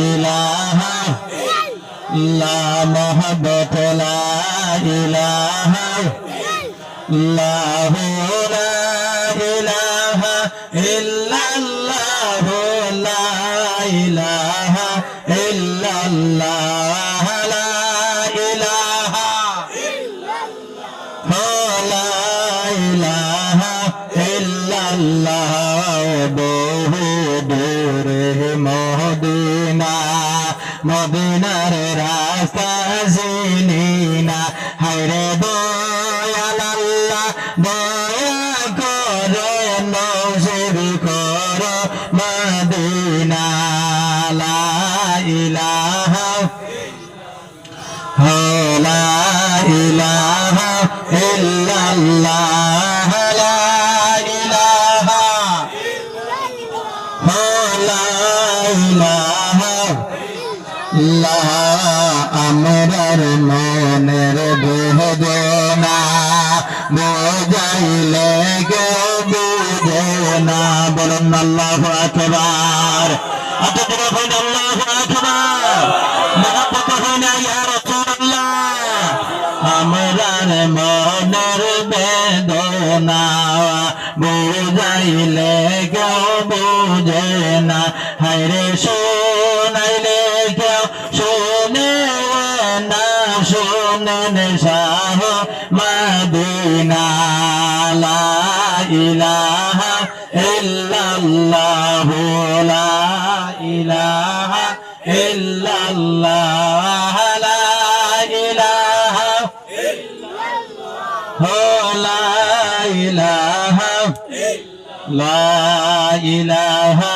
ইলাহা লা মোহাব্বত লা ইলাহা ইল্লাল্লাহু লা ইলাহা ইল্লাল্লাহু লা ইলাহা ইল্লাল্লাহ লা ইলাহা লা ইলাহা ইল্লাল্লাহ বহু দূরে মদিনা মদিনার রাস্তা চিনি না হায়রে দয়াল আল্লাহ দয়া করে নসিব করো মদিনা লা ইলাহা লা ইলাহা ইল্লাল্লাহ লা ইলাহা লা ইলাহা লা আমরার মনের বেদনা বোঝাইলে কেউ বুঝে না বলুন আল্লাহু আকবার আল্লাহু আকবার মহব্বত হয় না ইয়া রাসূলুল্লাহ আমরার মনের বেদনা বোঝাইলে কেউ বুঝে না হায়রে শোনাইলে কেউ শোনে না শোনেন শাহ মদিনা লা ইলাহা ইল্লাল্লাহু লা ইলাহা ইল্লাল্লাহ লা ইলাহা লা ইলাহা লা ইলাহা